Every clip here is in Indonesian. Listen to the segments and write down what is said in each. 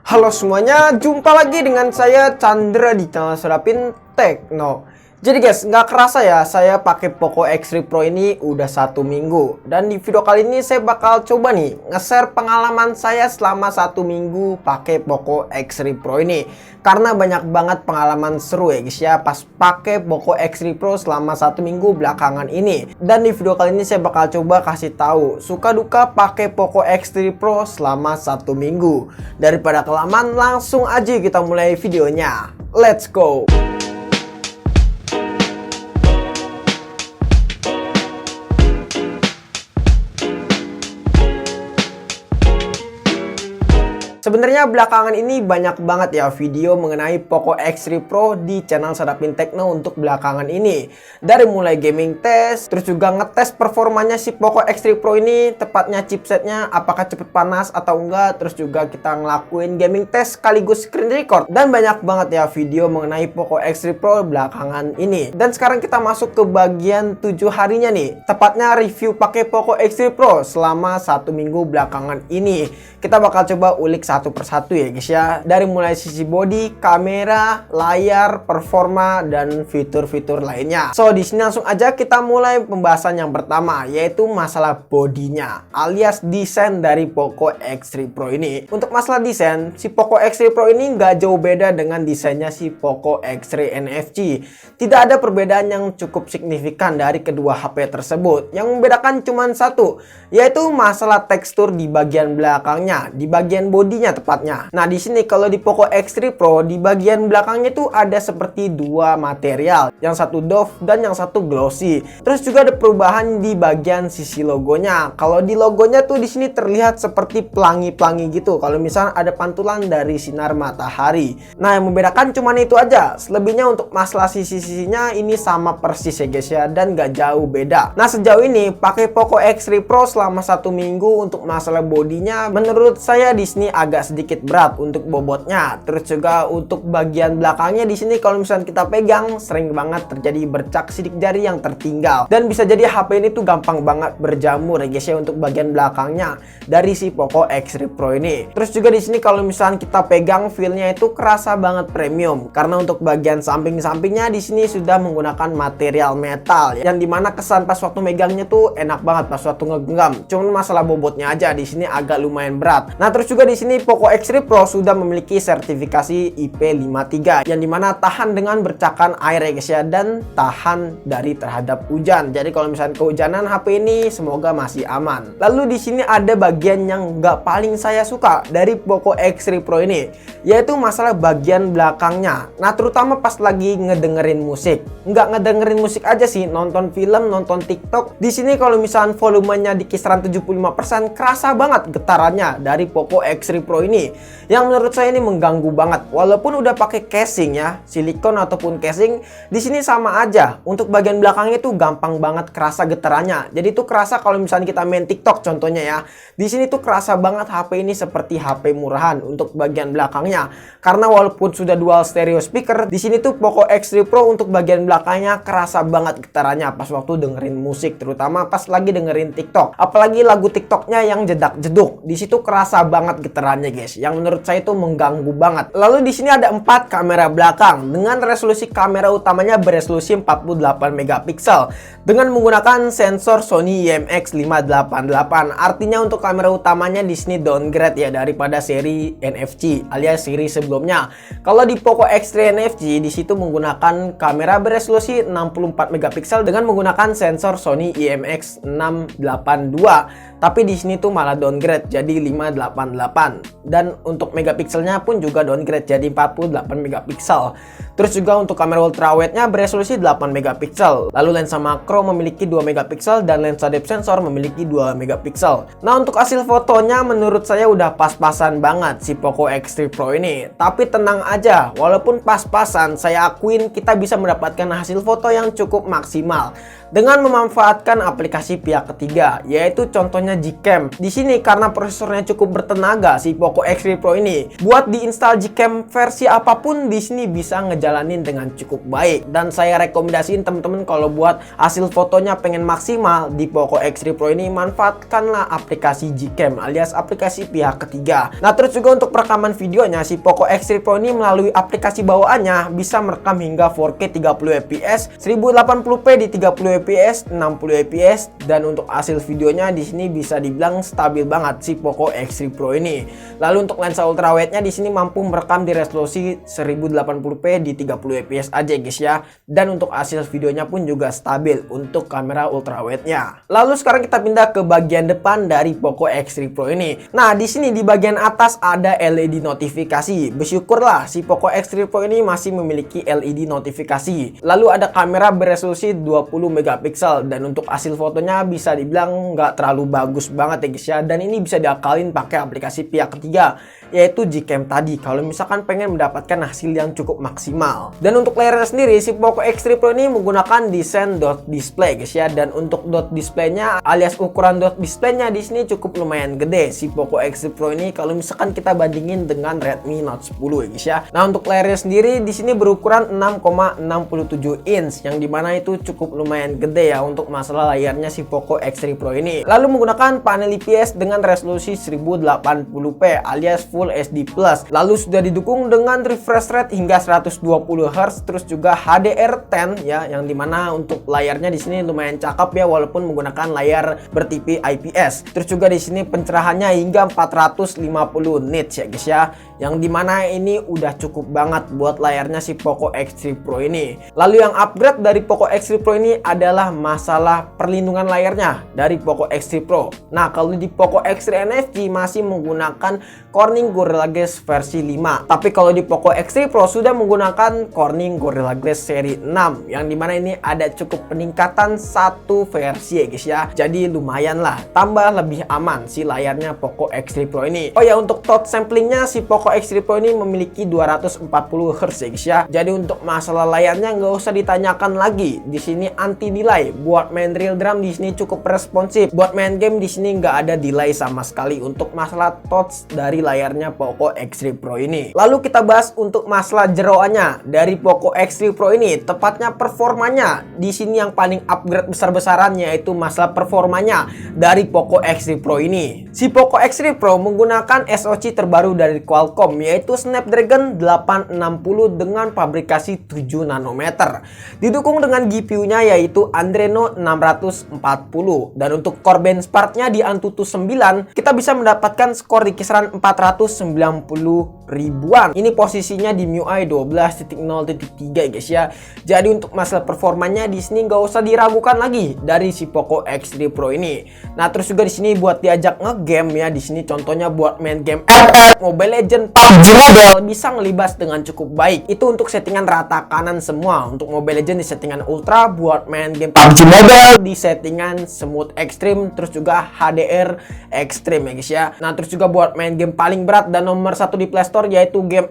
Halo semuanya, jumpa lagi dengan saya Chandra di channel Serapin Tekno. Jadi guys, nggak kerasa ya, saya pakai Poco X3 Pro ini udah 1 minggu. Dan di video kali ini saya bakal coba nih nge-share pengalaman saya selama 1 minggu pakai Poco X3 Pro ini. Karena banyak banget pengalaman seru ya guys ya pas pakai Poco X3 Pro selama 1 minggu belakangan ini. Dan di video kali ini saya bakal coba kasih tahu suka duka pakai Poco X3 Pro selama 1 minggu. Daripada kelamaan, langsung aja kita mulai videonya. Let's go! Sebenarnya belakangan ini banyak banget ya video mengenai Poco X3 Pro di channel Serapin Tekno untuk belakangan ini. Dari mulai gaming test, terus juga ngetes performanya si Poco X3 Pro ini, tepatnya chipsetnya apakah cepet panas atau enggak. Terus juga kita ngelakuin gaming test sekaligus screen record. Dan banyak banget ya video mengenai Poco X3 Pro belakangan ini. Dan sekarang kita masuk ke bagian 7 harinya nih. Tepatnya review pakai Poco X3 Pro selama 1 minggu belakangan ini. Kita bakal coba ulik satu persatu ya guys ya. Dari mulai sisi body, kamera, layar, performa, dan fitur-fitur lainnya. So di sini langsung aja kita mulai pembahasan yang pertama, yaitu masalah bodinya alias desain dari Poco X3 Pro ini. Untuk masalah desain, si Poco X3 Pro ini nggak jauh beda dengan desainnya si Poco X3 NFC. Tidak ada perbedaan yang cukup signifikan dari kedua HP tersebut. Yang membedakan cuma satu, yaitu masalah tekstur di bagian belakangnya, di bagian bodinya tepatnya. Nah, di sini kalau di Poco X3 Pro di bagian belakangnya tuh ada seperti dua material, yang satu doff dan yang satu glossy. Terus juga ada perubahan di bagian sisi logonya. Kalau di logonya tuh di sini terlihat seperti pelangi-pelangi gitu. Kalau misalnya ada pantulan dari sinar matahari. Nah, yang membedakan cuma itu aja. Selebihnya untuk masalah sisi-sisinya ini sama persis ya guys ya, dan gak jauh beda. Nah, sejauh ini pakai Poco X3 Pro selama 1 minggu untuk masalah bodinya, menurut saya di sini agak sedikit berat untuk bobotnya. Terus juga untuk bagian belakangnya di sini kalau misalnya kita pegang sering banget terjadi bercak sidik jari yang tertinggal. Dan bisa jadi HP ini tuh gampang banget berjamur ya guys ya untuk bagian belakangnya dari si Poco X3 Pro ini. Terus juga di sini kalau misalnya kita pegang feel-nya itu kerasa banget premium. Karena untuk bagian samping-sampingnya di sini sudah menggunakan material metal yang dimana kesan pas waktu megangnya tuh enak banget pas waktu ngegenggam. Cuman masalah bobotnya aja di sini agak lumayan berat. Nah, terus juga di sini Poco X3 Pro sudah memiliki sertifikasi IP53 yang dimana tahan dengan bercakan air ya guys ya, dan tahan dari terhadap hujan. Jadi kalau misalnya kehujanan HP ini semoga masih aman. Lalu di sini ada bagian yang nggak paling saya suka dari Poco X3 Pro ini, yaitu masalah bagian belakangnya. Nah, terutama pas lagi ngedengerin musik. Nggak ngedengerin musik aja sih, nonton film, nonton TikTok. Di sini kalau misalnya volumenya di kisaran 75%, kerasa banget getarannya dari Poco X3 Pro ini, yang menurut saya ini mengganggu banget. Walaupun udah pakai casing ya, silikon ataupun casing, di sini sama aja. Untuk bagian belakangnya itu gampang banget kerasa getarannya. Jadi itu kerasa kalau misalnya kita main TikTok contohnya ya. Di sini tuh kerasa banget HP ini seperti HP murahan untuk bagian belakangnya. Karena walaupun sudah dual stereo speaker, di sini tuh Poco X3 Pro untuk bagian belakangnya kerasa banget getarannya pas waktu dengerin musik, terutama pas lagi dengerin TikTok. Apalagi lagu TikToknya yang jedak-jeduk. Di situ kerasa banget getarannya guys, yang menurut saya itu mengganggu banget. Lalu di sini ada 4 kamera belakang dengan resolusi kamera utamanya beresolusi 48 megapiksel dengan menggunakan sensor Sony IMX588. Artinya untuk kamera utamanya di sini downgrade ya daripada seri NFC alias seri sebelumnya. Kalau di Poco X3 NFC di situ menggunakan kamera beresolusi 64 megapiksel dengan menggunakan sensor Sony IMX682. Tapi di sini tuh malah downgrade jadi 588. Dan untuk megapikselnya pun juga downgrade jadi 48 megapiksel. Terus juga untuk kamera ultrawide-nya beresolusi 8 megapiksel. Lalu lensa makro memiliki 2 megapiksel dan lensa depth sensor memiliki 2 megapiksel. Nah, untuk hasil fotonya menurut saya udah pas-pasan banget si Poco X3 Pro ini. Tapi tenang aja, walaupun pas-pasan, saya akuin kita bisa mendapatkan hasil foto yang cukup maksimal dengan memanfaatkan aplikasi pihak ketiga, yaitu contohnya Gcam. Di sini karena prosesornya cukup bertenaga si dari Poco X3 Pro ini. Buat diinstal Gcam versi apapun di sini bisa ngejalanin dengan cukup baik, dan saya rekomendasiin teman-teman kalau buat hasil fotonya pengen maksimal di Poco X3 Pro ini, manfaatkanlah aplikasi Gcam alias aplikasi pihak ketiga. Nah, terus juga untuk perekaman videonya, si Poco X3 Pro ini melalui aplikasi bawaannya bisa merekam hingga 4K 30 fps, 1080p di 30 fps, 60 fps, dan untuk hasil videonya di sini bisa dibilang stabil banget si Poco X3 Pro ini. Lalu untuk lensa ultrawide-nya di sini mampu merekam di resolusi 1080p di 30 fps aja guys ya. Dan untuk hasil videonya pun juga stabil untuk kamera ultrawide-nya. Lalu sekarang kita pindah ke bagian depan dari Poco X3 Pro ini. Nah, di sini di bagian atas ada LED notifikasi. Bersyukurlah si Poco X3 Pro ini masih memiliki LED notifikasi. Lalu ada kamera beresolusi 20 megapiksel, dan untuk hasil fotonya bisa dibilang nggak terlalu bagus banget ya guys ya. Dan ini bisa diakalin pakai aplikasi pihak ketiga, yaitu Gcam tadi, kalau misalkan pengen mendapatkan hasil yang cukup maksimal. Dan untuk layarnya sendiri, si Poco X3 Pro ini menggunakan desain dot display guys ya. Dan untuk dot displaynya alias ukuran dot displaynya di sini cukup lumayan gede si Poco X3 Pro ini kalau misalkan kita bandingin dengan Redmi Note 10 ya guys ya. Nah, untuk layarnya sendiri di sini berukuran 6,67 inch, yang dimana itu cukup lumayan gede ya untuk masalah layarnya si Poco X3 Pro ini. Lalu menggunakan panel IPS dengan resolusi 1080p alias Full HD+. Lalu sudah didukung dengan refresh rate hingga 120 Hz, terus juga HDR10 ya, yang dimana untuk layarnya di sini lumayan cakep ya walaupun menggunakan layar bertipe IPS. Terus juga di sini pencerahannya hingga 450 nits ya guys ya, yang dimana ini udah cukup banget buat layarnya si Poco X3 Pro ini. Lalu yang upgrade dari Poco X3 Pro ini adalah masalah perlindungan layarnya dari Poco X3 Pro. Nah, kalau di Poco X3 NFC masih menggunakan Corning Gorilla Glass versi 5, tapi kalau di Poco X3 Pro sudah menggunakan Corning Gorilla Glass seri 6, yang dimana ini ada cukup peningkatan satu versi ya guys ya. Jadi lumayan lah, tambah lebih aman si layarnya Poco X3 Pro ini. Oh ya, untuk touch samplingnya si Poco X3 Pro ini memiliki 240 Hz ya guys ya. Jadi untuk masalah layarnya nggak usah ditanyakan lagi. Di sini anti delay. Buat main real drum di sini cukup responsif. Buat main game di sini nggak ada delay sama sekali untuk masalah touch dari layarnya Poco X3 Pro ini. Lalu kita bahas untuk masalah jeroannya dari Poco X3 Pro ini, tepatnya performanya. Di sini yang paling upgrade besar-besaran yaitu masalah performanya dari Poco X3 Pro ini. Si Poco X3 Pro menggunakan SoC terbaru dari Qualcomm yaitu Snapdragon 860 dengan pabrikasi 7 nanometer. Didukung dengan GPU-nya yaitu Adreno 640, dan untuk core benchmark-nya di Antutu 9 kita bisa mendapatkan skor di kisaran 490 ribuan. Ini posisinya di MIUI 12.0.3 guys ya. Jadi untuk masalah performanya di sini nggak usah diragukan lagi dari si Poco X3 Pro ini. Nah, terus juga di sini buat diajak ngegame ya, di sini contohnya buat main game Mobile Legends, PUBG Mobile bisa ngelibas dengan cukup baik. Itu untuk settingan rata kanan semua. Untuk Mobile Legends di settingan ultra, buat main game PUBG Mobile di settingan smooth extreme, terus juga HDR extreme ya guys ya. Nah, terus juga buat main game paling berat dan nomor 1 di Play Store yaitu game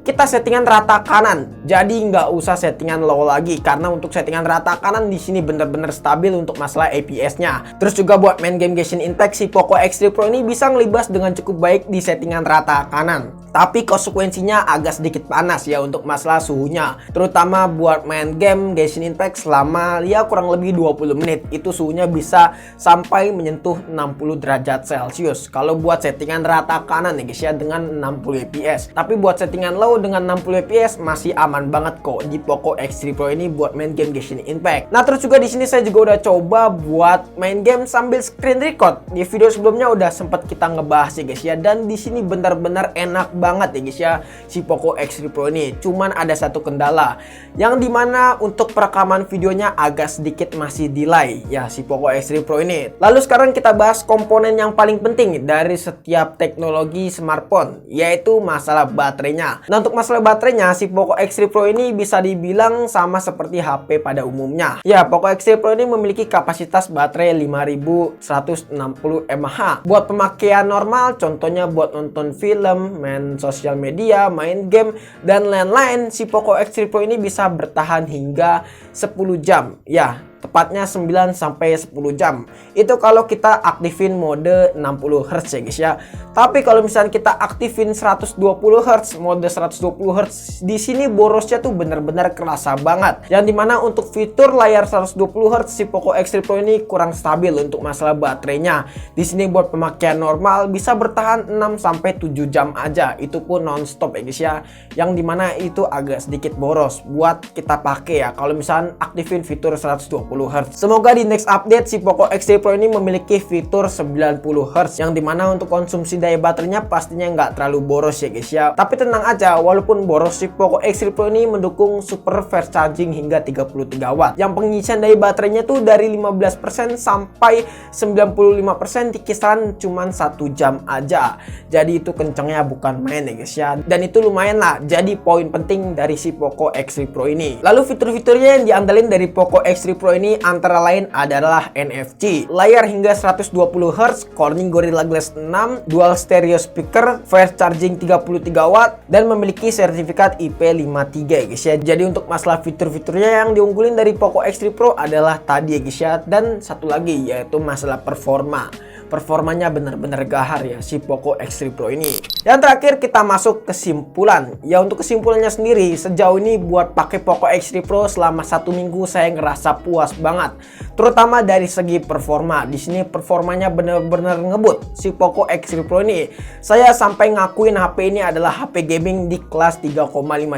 kita settingan rata kanan. Jadi nggak usah settingan low lagi, karena untuk settingan rata kanan di sini bener-bener stabil untuk masalah APS-nya. Terus juga buat main game Genshin Impact, si Poco X3 Pro ini bisa ngelibas dengan cukup baik di settingan rata kanan. Tapi konsekuensinya agak sedikit panas ya untuk masalah suhunya. Terutama buat main game Genshin Impact selama ya kurang lebih 20 menit. Itu suhunya bisa sampai menyentuh 60 derajat Celcius. Kalau buat settingan rata kanan ya guys ya dengan 60 fps. Tapi buat settingan low dengan 60 fps masih aman banget kok di Poco X3 Pro ini buat main game Genshin Impact. Nah, terus juga di sini saya juga udah coba buat main game sambil screen record. Di video sebelumnya udah sempat kita ngebahas ya guys ya, dan di sini benar-benar enak banget ya guys ya si Poco X3 Pro ini. Cuman ada satu kendala yang dimana untuk perekaman videonya agak sedikit masih delay ya si Poco X3 Pro ini. Lalu sekarang kita bahas komponen yang paling penting dari setiap teknologi smartphone, yaitu masalah baterainya. Nah, untuk masalah baterainya si Poco X3 Pro ini bisa dibilang sama seperti HP pada umumnya. Ya, Poco X3 Pro ini memiliki kapasitas baterai 5160 mAh. Buat pemakaian normal, contohnya buat nonton film, main sosial media, main game, dan lain-lain, si Poco X3 Pro ini bisa bertahan hingga 10 jam. Ya, tepatnya 9 sampai 10 jam. Itu kalau kita aktifin mode 60 Hz ya guys ya. Tapi kalau misalnya kita aktifin 120 Hz, mode 120 Hz, di sini borosnya tuh bener-bener kerasa banget. Yang dimana untuk fitur layar 120 Hz si Poco X3 Pro ini kurang stabil untuk masalah baterainya. Di sini buat pemakaian normal bisa bertahan 6 sampai 7 jam aja. Itu pun non-stop ya guys ya. Yang dimana itu agak sedikit boros buat kita pakai ya kalau misalnya aktifin fitur 120 Hz. Semoga di next update si Poco X3 Pro ini memiliki fitur 90 Hz yang dimana untuk konsumsi daya baterainya pastinya nggak terlalu boros ya guys ya. Tapi tenang aja, walaupun boros si Poco X3 Pro ini mendukung super fast charging hingga 33 watt. Yang pengisian daya baterainya tuh dari 15% sampai 95% di kisaran cuman 1 jam aja. Jadi itu kencangnya bukan main ya guys ya. Dan itu lumayan lah jadi poin penting dari si Poco X3 Pro ini. Lalu fitur-fiturnya yang diandalin dari Poco X3 Pro ini antara lain adalah NFC, layar hingga 120 Hz, Corning Gorilla Glass 6, dual stereo speaker, fast charging 33 watt, dan memiliki sertifikat IP53 ya guys ya. Jadi untuk masalah fitur-fiturnya yang diunggulin dari Poco X3 Pro adalah tadi ya guys ya. Dan satu lagi yaitu masalah performa. Performanya benar-benar gahar ya si Poco X3 Pro ini. Yang terakhir kita masuk kesimpulan. Ya untuk kesimpulannya sendiri, sejauh ini buat pakai Poco X3 Pro selama 1 minggu saya ngerasa puas banget. Terutama dari segi performa. Di sini performanya benar-benar ngebut si Poco X3 Pro ini. Saya sampai ngakuin HP ini adalah HP gaming di kelas 3,5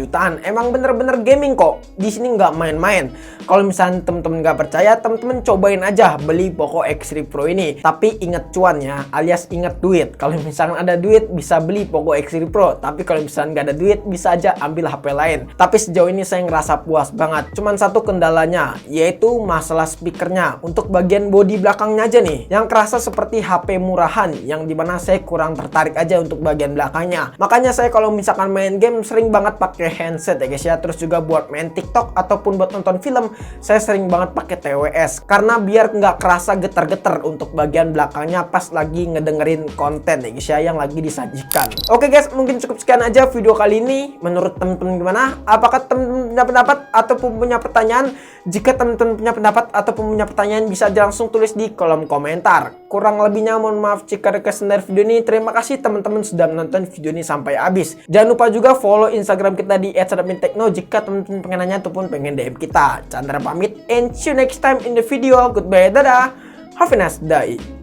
jutaan. Emang bener-bener gaming kok. Di sini nggak main-main. Kalau misalnya temen-temen nggak percaya, temen-temen cobain aja beli Poco X3 Pro ini. Tapi ingat cuannya, alias ingat duit. Kalau misalkan ada duit bisa beli Poco X3 Pro, tapi kalau misalkan nggak ada duit bisa aja ambil HP lain. Tapi sejauh ini saya ngerasa puas banget. Cuman satu kendalanya, yaitu masalah speakernya. Untuk bagian bodi belakangnya aja nih, yang kerasa seperti HP murahan, yang dimana saya kurang tertarik aja untuk bagian belakangnya. Makanya saya kalau misalkan main game sering banget pakai handset ya guys ya. Terus juga buat main TikTok ataupun buat nonton film, saya sering banget pakai TWS karena biar nggak kerasa getar-getar untuk bagian belakang pas lagi ngedengerin konten ya guys ya yang lagi disajikan. Oke guys, mungkin cukup sekian aja video kali ini. Menurut teman-teman gimana? Apakah teman-teman punya pendapat ataupun punya pertanyaan? Jika teman-teman punya pendapat ataupun punya pertanyaan bisa langsung tulis di kolom komentar. Kurang lebihnya mohon maaf jika ada kesalahan dari video ini. Terima kasih teman-teman sudah menonton video ini sampai habis. Jangan lupa juga follow Instagram kita di @sadapintekno jika teman-teman pengen nanya ataupun pengen DM kita. Chandra pamit and see you next time in the video. Goodbye, dadah. Have a nice day.